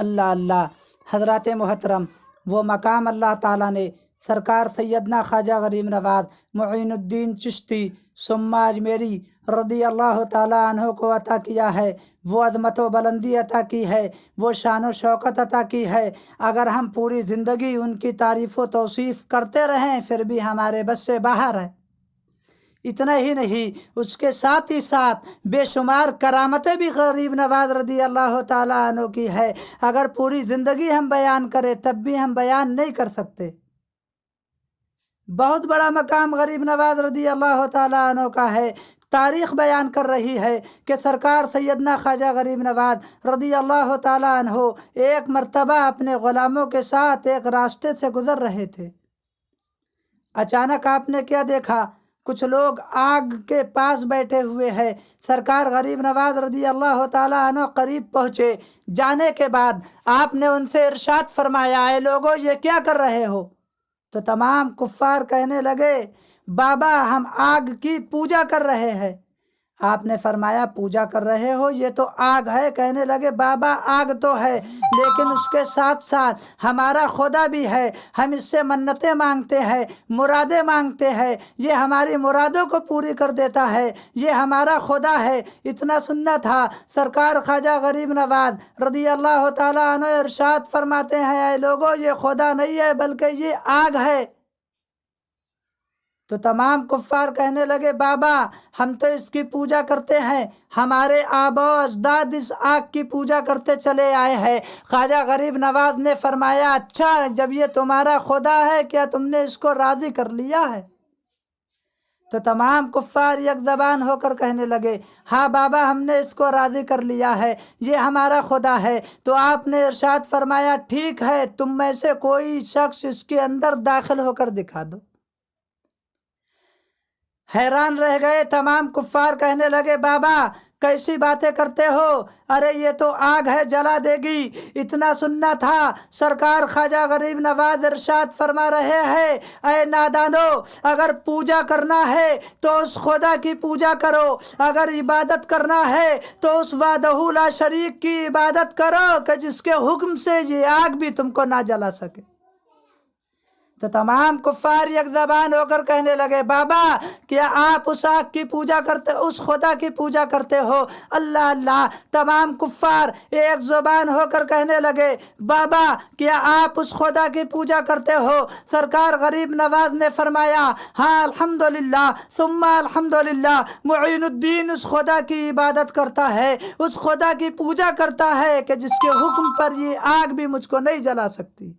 اللہ اللہ۔ حضرات محترم، وہ مقام اللہ تعالیٰ نے سرکار سیدنا خواجہ غریب نواز معین الدین چشتی ثم اجمیری رضی اللہ تعالیٰ عنہ کو عطا کیا ہے، وہ عظمت و بلندی عطا کی ہے، وہ شان و شوکت عطا کی ہے۔ اگر ہم پوری زندگی ان کی تعریف و توصیف کرتے رہیں پھر بھی ہمارے بس سے باہر ہے۔ اتنا ہی نہیں، اس کے ساتھ ہی ساتھ بے شمار کرامتیں بھی غریب نواز رضی اللہ تعالیٰ عنہ کی ہے۔ اگر پوری زندگی ہم بیان کریں تب بھی ہم بیان نہیں کر سکتے۔ بہت بڑا مقام غریب نواز رضی اللہ تعالیٰ عنہ کا ہے۔ تاریخ بیان کر رہی ہے کہ سرکار سیدنا خواجہ غریب نواز رضی اللہ تعالیٰ عنہ ایک مرتبہ اپنے غلاموں کے ساتھ ایک راستے سے گزر رہے تھے۔ اچانک آپ نے کیا دیکھا؟ کچھ لوگ آگ کے پاس بیٹھے ہوئے ہیں۔ سرکار غریب نواز رضی اللہ تعالیٰ عنہ قریب پہنچے۔ جانے کے بعد آپ نے ان سے ارشاد فرمایا، اے لوگو یہ کیا کر رہے ہو؟ تو تمام کفار کہنے لگے، بابا ہم آگ کی پوجا کر رہے ہیں۔ آپ نے فرمایا، پوجا کر رہے ہو؟ یہ تو آگ ہے۔ کہنے لگے، بابا آگ تو ہے لیکن اس کے ساتھ ساتھ ہمارا خدا بھی ہے، ہم اس سے منتیں مانگتے ہیں، مرادیں مانگتے ہیں، یہ ہماری مرادوں کو پوری کر دیتا ہے، یہ ہمارا خدا ہے۔ اتنا سننا تھا، سرکار خواجہ غریب نواز رضی اللہ تعالیٰ عنہ ارشاد فرماتے ہیں، اے لوگو یہ خدا نہیں ہے بلکہ یہ آگ ہے۔ تو تمام کفار کہنے لگے، بابا ہم تو اس کی پوجا کرتے ہیں، ہمارے آباء و اجداد اس آگ کی پوجا کرتے چلے آئے ہیں۔ خواجہ غریب نواز نے فرمایا، اچھا جب یہ تمہارا خدا ہے کیا تم نے اس کو راضی کر لیا ہے؟ تو تمام کفار یک زبان ہو کر کہنے لگے، ہاں بابا ہم نے اس کو راضی کر لیا ہے، یہ ہمارا خدا ہے۔ تو آپ نے ارشاد فرمایا، ٹھیک ہے تم میں سے کوئی شخص اس کے اندر داخل ہو کر دکھا دو۔ حیران رہ گئے تمام کفار، کہنے لگے، بابا کیسی باتیں کرتے ہو؟ ارے یہ تو آگ ہے، جلا دے گی۔ اتنا سننا تھا، سرکار خواجہ غریب نواز ارشاد فرما رہے ہیں، اے نادانو اگر پوجا کرنا ہے تو اس خدا کی پوجا کرو، اگر عبادت کرنا ہے تو اس وحدہ لا شریک کی عبادت کرو کہ جس کے حکم سے یہ آگ بھی تم کو نہ جلا سکے۔ تو تمام کفار یک زبان ہو کر کہنے لگے، بابا کیا آپ اس آگ کی پوجا کرتے، اس خدا کی پوجا کرتے ہو؟ اللہ اللہ۔ تمام کفار ایک زبان ہو کر کہنے لگے، بابا کیا آپ اس خدا کی پوجا کرتے ہو؟ سرکار غریب نواز نے فرمایا، ہاں الحمدللہ ثم الحمدللہ، معین الدین اس خدا کی عبادت کرتا ہے، اس خدا کی پوجا کرتا ہے کہ جس کے حکم پر یہ آگ بھی مجھ کو نہیں جلا سکتی۔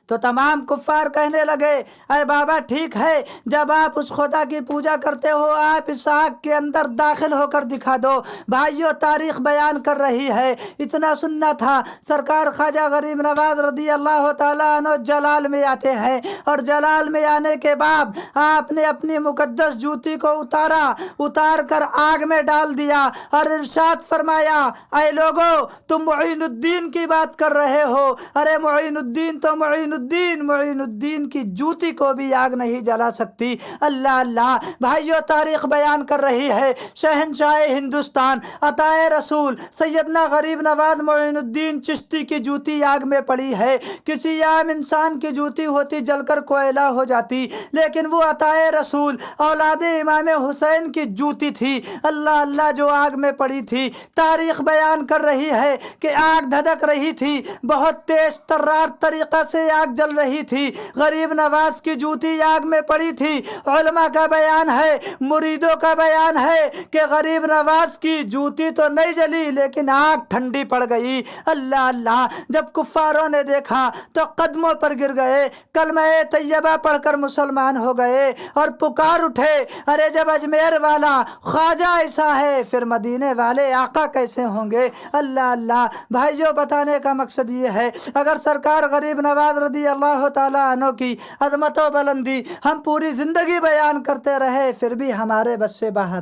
تو تمام کفار کہنے لگے، اے بابا ٹھیک ہے جب آپ اس خدا کی پوجا کرتے ہو آپ اس آگ کے اندر داخل ہو کر دکھا دو۔ بھائیو تاریخ بیان کر رہی ہے، اتنا سننا تھا، سرکار خواجہ غریب نواز رضی اللہ تعالیٰ عنہ جلال میں آتے ہیں، اور جلال میں آنے کے بعد آپ نے اپنی مقدس جوتی کو اتار کر آگ میں ڈال دیا اور ارشاد فرمایا، اے لوگو تم معین الدین کی بات کر رہے ہو؟ ارے معین الدین تو معین الدین کی جوتی کو بھی آگ نہیں جلا سکتی۔ اللہ اللہ۔ بھائیو تاریخ بیان کر رہی ہے، شہنشاہ ہندوستان عطائے رسول سیدنا غریب نواز معین الدین چشتی کی جوتی آگ میں پڑی ہے۔ کسی عام انسان کی جوتی ہوتی جل کر کوئلہ ہو جاتی، لیکن وہ عطائے رسول اولاد امام حسین کی جوتی تھی، اللہ اللہ، جو آگ میں پڑی تھی۔ تاریخ بیان کر رہی ہے کہ آگ دھدک رہی تھی، بہت تیز ترار طریقہ سے آگ جل رہی تھی، غریب نواز کی جوتی آگ میں پڑی تھی۔ علماء کا بیان ہے، مریدوں کا بیان ہے کہ غریب نواز کی جوتی تو نہیں جلی لیکن آگ ٹھنڈی پڑ گئی۔ اللہ اللہ۔ جب کفاروں نے دیکھا تو قدموں پر گر گئے، کلمہ طیبہ پڑھ کر مسلمان ہو گئے اور پکار اٹھے، ارے جب اجمیر والا خواجہ ایسا ہے پھر مدینے والے آقا کیسے ہوں گے؟ اللہ اللہ۔ بھائیو بتانے کا مقصد یہ ہے، اگر سرکار غریب نواز رضی اللہ تعالیٰ عنہ کی عظمت و بلندی ہم پوری زندگی بیان کرتے رہے پھر بھی ہمارے بس سے باہر